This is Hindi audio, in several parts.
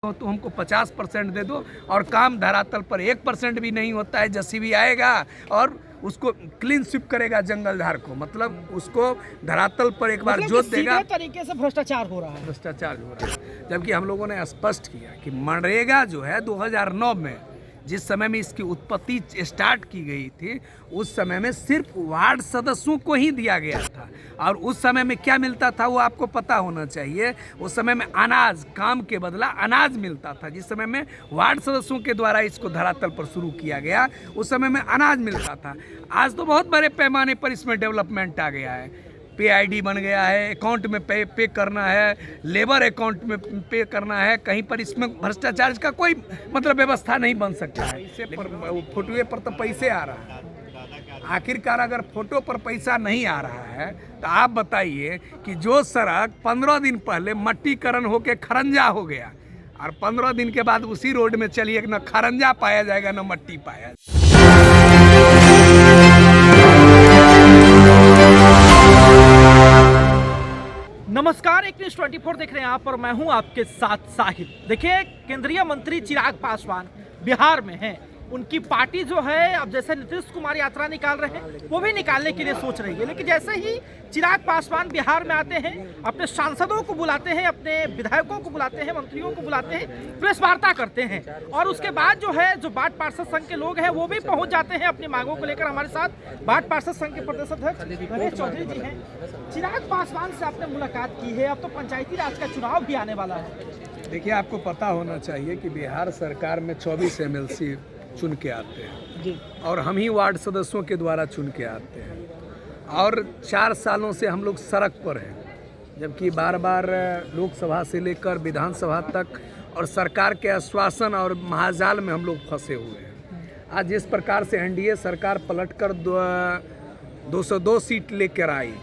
तो हमको 50% दे दो, और काम धरातल पर 1% भी नहीं होता है। जेसीबी आएगा और उसको क्लीन स्वीप करेगा जंगल झाड़ को, मतलब उसको धरातल पर एक बार जोत देगा। सीधे तरीके से भ्रष्टाचार हो रहा है। भ्रष्टाचार हो रहा है, जबकि हम लोगों ने स्पष्ट किया कि मनरेगा जो है 2009 में जिस समय में इसकी उत्पत्ति स्टार्ट की गई थी, उस समय में सिर्फ वार्ड सदस्यों को ही दिया गया था। और उस समय में क्या मिलता था वो आपको पता होना चाहिए। उस समय में अनाज, काम के बदला अनाज मिलता था। जिस समय में वार्ड सदस्यों के द्वारा इसको धरातल पर शुरू किया गया, उस समय में अनाज मिलता था। आज तो बहुत बड़े पैमाने पर इसमें डेवलपमेंट आ गया है। पे आईडी बन गया है, अकाउंट में पे करना है, लेबर अकाउंट में पे करना है। कहीं पर इसमें भ्रष्टाचार का कोई मतलब व्यवस्था नहीं बन सकता है। इससे फोटोए पर तो पैसे आ रहा है। आखिरकार अगर फोटो पर पैसा नहीं आ रहा है तो आप बताइए कि जो सड़क 15 दिन पहले मट्टीकरण होके खरंजा हो गया, और 15 दिन के बाद उसी रोड में चलिए न खरंजा पाया जाएगा न मट्टी पाया जाएगा। नमस्कार, एक न्यूज़ 24 देख रहे हैं आप, और मैं हूं आपके साथ साहिल। देखिए, केंद्रीय मंत्री चिराग पासवान बिहार में हैं। उनकी पार्टी जो है, अब जैसे नीतीश कुमार यात्रा निकाल रहे हैं, वो भी निकालने के लिए सोच रही है। लेकिन जैसे ही चिराग पासवान बिहार में आते हैं, अपने सांसदों को बुलाते हैं, अपने विधायकों को बुलाते हैं, मंत्रियों को बुलाते हैं, प्रेस वार्ता करते हैं, और उसके बाद जो है जो बाढ़ पार्षद संघ के लोग हैं वो भी पहुंच जाते हैं अपनी मांगों को लेकर। हमारे साथ बाढ़ पार्षद संघ के प्रदेश अध्यक्ष गणेश चौधरी जी हैं। चिराग पासवान से आपने मुलाकात की है, अब तो पंचायती राज का चुनाव भी आने वाला है। देखिए, आपको पता होना चाहिए कि बिहार सरकार में 24 MLC चुन के आते हैं जी, और हम ही वार्ड सदस्यों के द्वारा चुन के आते हैं, और 4 सालों से हम लोग सड़क पर हैं, जबकि बार बार लोकसभा से लेकर विधानसभा तक और सरकार के आश्वासन और महाजाल में हम लोग फंसे हुए हैं। आज जिस प्रकार से एनडीए सरकार पलटकर 202 सीट लेकर आई,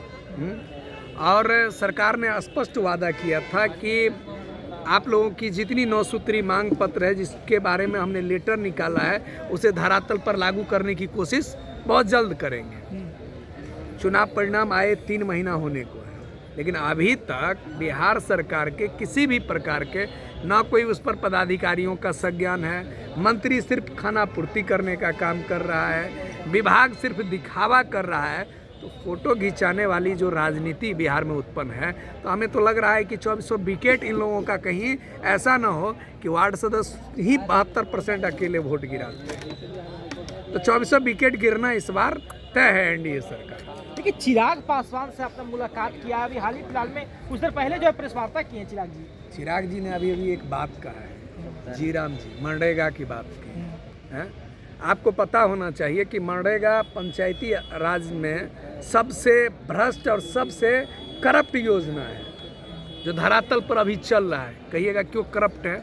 और सरकार ने स्पष्ट वादा किया था कि आप लोगों की जितनी 9 सूत्री मांग पत्र है, जिसके बारे में हमने लेटर निकाला है, उसे धरातल पर लागू करने की कोशिश बहुत जल्द करेंगे। चुनाव परिणाम आए 3 महीना होने को है, लेकिन अभी तक बिहार सरकार के किसी भी प्रकार के ना कोई उस पर पदाधिकारियों का संज्ञान है। मंत्री सिर्फ खाना पूर्ति करने का काम कर रहा है, विभाग सिर्फ दिखावा कर रहा है। तो फोटो खिंचाने वाली जो राजनीति बिहार में उत्पन्न है, तो हमें तो लग रहा है कि 2400 विकेट इन लोगों का कहीं ऐसा ना हो कि वार्ड सदस्य ही 72% अकेले वोट गिराते हैं। तो 2400 विकेट गिरना इस बार तय है एनडीए सरकार। देखिए, चिराग पासवान से आपने मुलाकात किया अभी हाल ही फिलहाल में, कुछ देर पहले जो है प्रेस वार्ता की है चिराग जी ने अभी एक बात कहा है, जीराम जी, मनरेगा की बात की है। आपको पता होना चाहिए कि मनरेगा पंचायती राज में सबसे भ्रष्ट और सबसे करप्ट योजना है जो धरातल पर अभी चल रहा है। कहिएगा क्यों करप्ट है?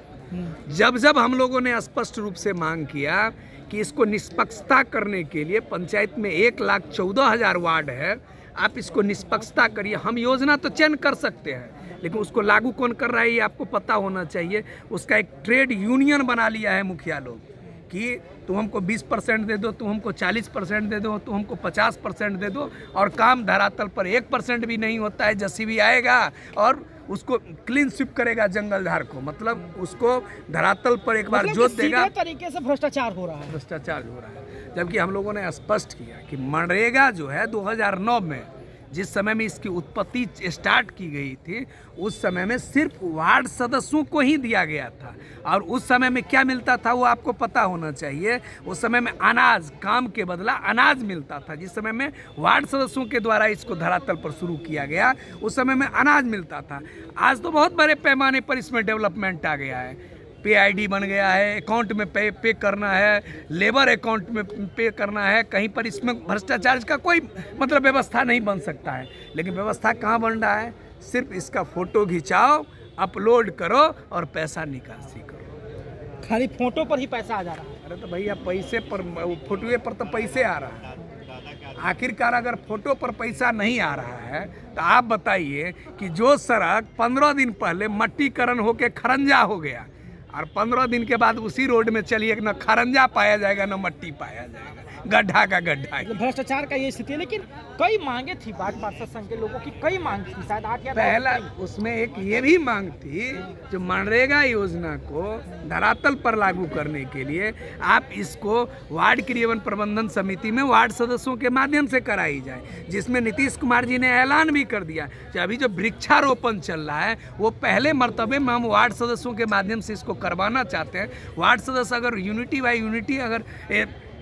जब हम लोगों ने स्पष्ट रूप से मांग किया कि इसको निष्पक्षता करने के लिए, पंचायत में 1,14,000 वार्ड है, आप इसको निष्पक्षता करिए। हम योजना तो चयन कर सकते हैं, लेकिन उसको लागू कौन कर रहा है ये आपको पता होना चाहिए। उसका एक ट्रेड यूनियन बना लिया है मुखिया लोग कि तुम हमको 20% दे दो, तुम हमको 40% दे दो, तुम हमको 50% दे दो, और काम धरातल पर 1% भी नहीं होता है। जेसीबी आएगा और उसको क्लीन स्वीप करेगा जंगल झाड़ को, मतलब उसको धरातल पर एक बार जोत देगा। सीधे तरीके से भ्रष्टाचार हो रहा है। भ्रष्टाचार हो रहा है, जबकि हम लोगों ने स्पष्ट किया कि मनरेगा जो है 2009 में जिस समय में इसकी उत्पत्ति स्टार्ट की गई थी, उस समय में सिर्फ वार्ड सदस्यों को ही दिया गया था। और उस समय में क्या मिलता था वो आपको पता होना चाहिए। उस समय में अनाज, काम के बदला अनाज मिलता था। जिस समय में वार्ड सदस्यों के द्वारा इसको धरातल पर शुरू किया गया, उस समय में अनाज मिलता था। आज तो बहुत बड़े पैमाने पर इसमें डेवलपमेंट आ गया है। पे आईडी बन गया है, अकाउंट में पे करना है, लेबर अकाउंट में पे करना है। कहीं पर इसमें भ्रष्टाचार का कोई मतलब व्यवस्था नहीं बन सकता है। लेकिन व्यवस्था कहाँ बन रहा है? सिर्फ इसका फोटो खिंचाओ, अपलोड करो और पैसा निकासी करो। खाली फोटो पर ही पैसा आ जा रहा है। अरे तो भैया, पैसे पर, फोटोए पर तो पैसे आ रहा है। आखिरकार अगर फोटो पर पैसा नहीं आ रहा है तो आप बताइए कि जो सड़क 15 दिन पहले मट्टीकरण होके खरंजा हो गया, और 15 दिन के बाद उसी रोड में चलिए न खरंजा पाया जाएगा न मट्टी पाया जाएगा, गड्ढा का गड्ढा ही। भ्रष्टाचार का ये स्थिति है। लेकिन कई मांगे थी वार्ड पार्षद संघ के लोगों की, कई मांग थी, शायद 8 या 10 पहला उसमें एक ये भी मांग थी जो मनरेगा योजना को धरातल पर लागू करने के लिए आप इसको वार्ड क्रियान्वयन प्रबंधन समिति में वार्ड सदस्यों के माध्यम से कराई जाए, जिसमें नीतीश कुमार जी ने ऐलान भी कर दिया कि अभी जो वृक्षारोपण चल रहा है वो पहले मर्तबे में हम वार्ड सदस्यों के माध्यम से इसको करवाना चाहते हैं। वार्ड सदस्य अगर यूनिटी बाई यूनिटी अगर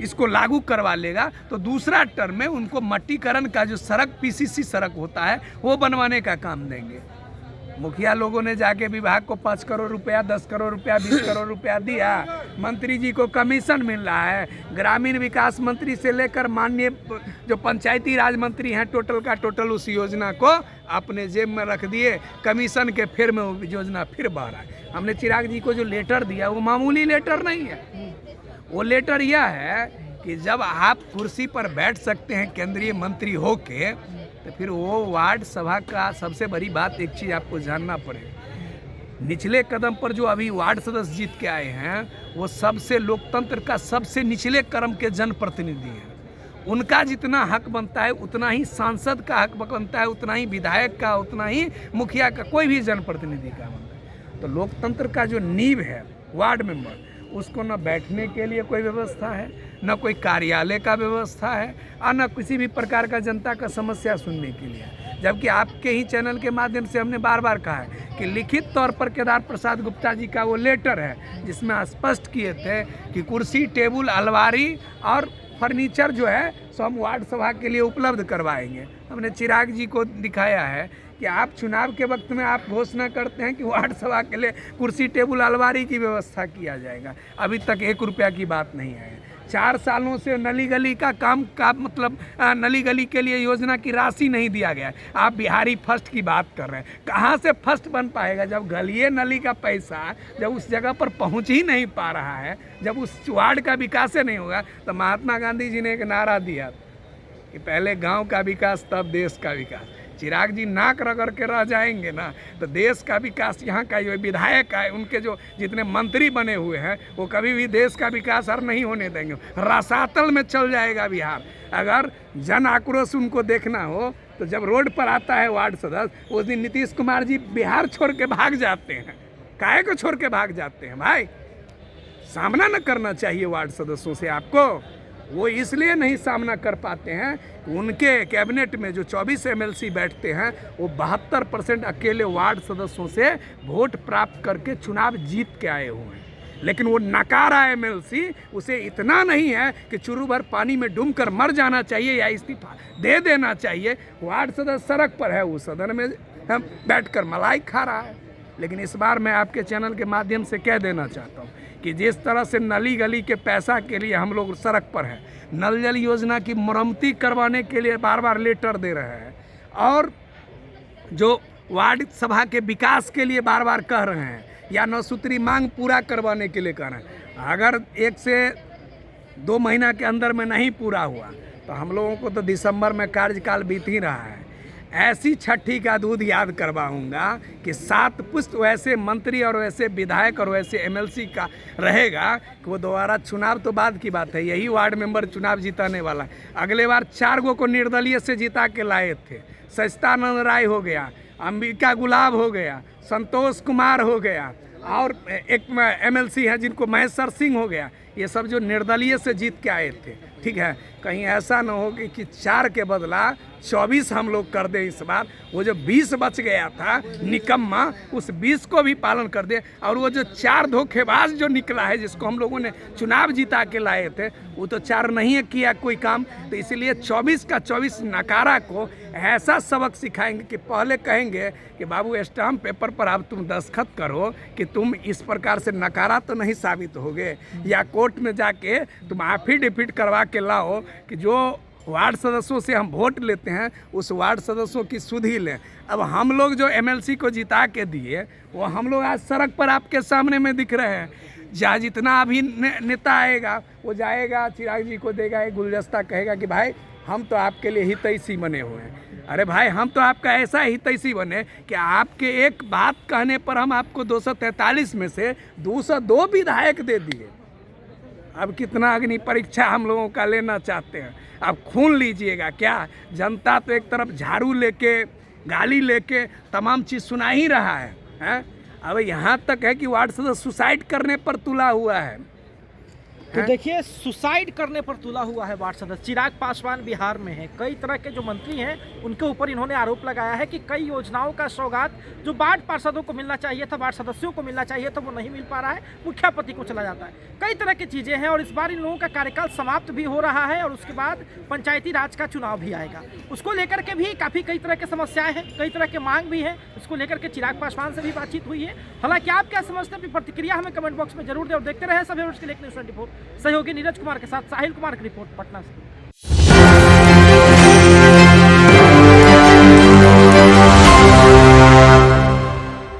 इसको लागू करवा लेगा तो दूसरा टर्म में उनको मट्टीकरण का जो सड़क पीसीसी सड़क होता है वो बनवाने का काम देंगे। मुखिया लोगों ने जाके विभाग को 5 करोड़ रुपया, 10 करोड़ रुपया, 20 करोड़ रुपया दिया, मंत्री जी को कमीशन मिल रहा है, ग्रामीण विकास मंत्री से लेकर माननीय जो पंचायती राज मंत्री हैं टोटल का टोटल उस योजना को अपने जेब में रख दिए, कमीशन के फिर में वो योजना फिर बह रहा है। हमने चिराग जी को जो लेटर दिया वो मामूली लेटर नहीं है, वो लेटर यह है कि जब आप कुर्सी पर बैठ सकते हैं केंद्रीय मंत्री होके तो फिर वो वार्ड सभा का सबसे बड़ी बात एक चीज़ आपको जानना पड़ेगा, निचले कदम पर जो अभी वार्ड सदस्य जीत के आए हैं वो सबसे लोकतंत्र का सबसे निचले क्रम के जनप्रतिनिधि हैं। उनका जितना हक बनता है उतना ही सांसद का हक बनता है, उतना ही विधायक का, उतना ही मुखिया का, कोई भी जनप्रतिनिधि का बनता है। तो लोकतंत्र का जो नींव है वार्ड मेंबर, उसको न बैठने के लिए कोई व्यवस्था है, न कोई कार्यालय का व्यवस्था है, और न किसी भी प्रकार का जनता का समस्या सुनने के लिए। जबकि आपके ही चैनल के माध्यम से हमने बार बार कहा है कि लिखित तौर पर केदार प्रसाद गुप्ता जी का वो लेटर है जिसमें स्पष्ट किए थे कि कुर्सी, टेबल, अलमारी और फर्नीचर जो है सो हम वार्ड सभा के लिए उपलब्ध करवाएंगे। हमने चिराग जी को दिखाया है कि आप चुनाव के वक्त में आप घोषणा करते हैं कि वार्ड सभा के लिए कुर्सी, टेबल, अलमारी की व्यवस्था किया जाएगा, अभी तक 1 रुपया की बात नहीं है। 4 सालों से नली गली का काम का मतलब नली गली के लिए योजना की राशि नहीं दिया गया है। आप बिहारी फर्स्ट की बात कर रहे हैं, कहाँ से फर्स्ट बन पाएगा जब गलिए नली का पैसा जब उस जगह पर पहुँच ही नहीं पा रहा है, जब उस वार्ड का विकास ही नहीं होगा। तो महात्मा गांधी जी ने एक नारा दिया कि पहले गांव का विकास तब देश का विकास। चिराग जी नाक रगड़ के रह जाएंगे ना तो देश का विकास, यहाँ का जो विधायक है, उनके जो जितने मंत्री बने हुए हैं वो कभी भी देश का विकास और नहीं होने देंगे, रसातल में चल जाएगा बिहार। अगर जन आक्रोश उनको देखना हो तो जब रोड पर आता है वार्ड सदस्य, उस दिन नीतीश कुमार जी बिहार छोड़ के भाग जाते हैं। काहे को छोड़ के भाग जाते हैं भाई? सामना न करना चाहिए वार्ड सदस्यों से आपको। वो इसलिए नहीं सामना कर पाते हैं, उनके कैबिनेट में जो 24 MLC बैठते हैं वो 72% अकेले वार्ड सदस्यों से वोट प्राप्त करके चुनाव जीत के आए हुए हैं। लेकिन वो नकारा MLC, उसे इतना नहीं है कि चुरू भर पानी में डूब कर मर जाना चाहिए या इस्तीफा दे देना चाहिए। वार्ड सदस्य सड़क पर है, वो सदन में हम बैठकर मलाई खा रहा है। लेकिन इस बार मैं आपके चैनल के माध्यम से कह देना चाहता हूँ कि जिस तरह से नली गली के पैसा के लिए हम लोग सड़क पर हैं, नल जल योजना की मरम्मती करवाने के लिए बार बार लेटर दे रहे हैं, और जो वार्ड सभा के विकास के लिए बार बार कह रहे हैं, या 9 सूत्री मांग पूरा करवाने के लिए कह रहे हैं। अगर 1 से 2 महीना के अंदर में नहीं पूरा हुआ तो हम लोगों को तो दिसंबर में कार्यकाल बीत ही रहा है। ऐसी छठी का दूध याद करवाऊंगा कि 7 पुश्त वैसे मंत्री और वैसे विधायक और वैसे MLC का रहेगा कि वो दोबारा चुनाव तो बाद की बात है, यही वार्ड मेंबर चुनाव जीताने वाला है। अगले बार 4 गो को निर्दलीय से जीता के लाए थे। सचिदानंद राय हो गया, अंबिका गुलाब हो गया, संतोष कुमार हो गया, और एक MLC हैं जिनको महेश्वर सिंह हो गया। ये सब जो निर्दलीय से जीत के आए थे, ठीक है। कहीं ऐसा न हो कि 4 के बदला 24 हम लोग कर दें इस बार। वो जो 20 बच गया था निकम्मा, उस 20 को भी पालन कर दे। और वो जो 4 धोखेबाज जो निकला है, जिसको हम लोगों ने चुनाव जीता के लाए थे, वो तो 4 नहीं किया कोई काम। तो इसीलिए 24 का 24 नकारा को ऐसा सबक सिखाएंगे कि पहले कहेंगे कि बाबू स्टाम्प पेपर पर अब तुम दस्तखत करो कि तुम इस प्रकार से नकारा तो नहीं साबित होगे, या कोर्ट में जाके तुम एफिडेविट करवा के लाओ कि जो वार्ड सदस्यों से हम वोट लेते हैं उस वार्ड सदस्यों की सुध ही लें। अब हम लोग जो MLC को जिता के दिए वो हम लोग आज सड़क पर आपके सामने में दिख रहे हैं। जहाँ जितना अभी नेता आएगा वो जाएगा, चिराग जी को देगा एक गुलदस्ता, कहेगा कि भाई हम तो आपके लिए हितैषी बने हुए हैं। अरे भाई हम तो आपका ऐसा ही तैसी बने कि आपके एक बात कहने पर हम आपको 243 में से 202 विधायक दे दिए। अब कितना अग्नि परीक्षा हम लोगों का लेना चाहते हैं? अब खून लीजिएगा क्या? जनता तो एक तरफ झाड़ू लेके, गाली लेके तमाम चीज़ सुना ही रहा है, हैं? अब यहाँ तक है कि वार्ड सदस्य सुसाइड करने पर तुला हुआ है। तो देखिए, सुसाइड करने पर तुला हुआ है वार्ड सदस्य। चिराग पासवान बिहार में है, कई तरह के जो मंत्री हैं उनके ऊपर इन्होंने आरोप लगाया है कि कई योजनाओं का सौगात जो वार्ड पार्षदों को मिलना चाहिए था, वार्ड सदस्यों को मिलना चाहिए था, वो नहीं मिल पा रहा है, मुखियापति को चला जाता है। कई तरह की चीज़ें हैं और इस बार इन लोगों का कार्यकाल समाप्त भी हो रहा है और उसके बाद पंचायती राज का चुनाव भी आएगा। उसको लेकर के भी काफ़ी कई तरह की समस्याएं हैं, कई तरह के मांग भी हैं। उसको लेकर के चिराग पासवान से भी बातचीत हुई है। हालांकि आप क्या समझते हैं, अपनी प्रतिक्रिया हमें कमेंट बॉक्स में जरूर दें और देखते रहे सभी न्यूज़ के लिए न्यूज़ 24। सहयोगी नीरज कुमार के साथ साहिल कुमार की रिपोर्ट पटना से।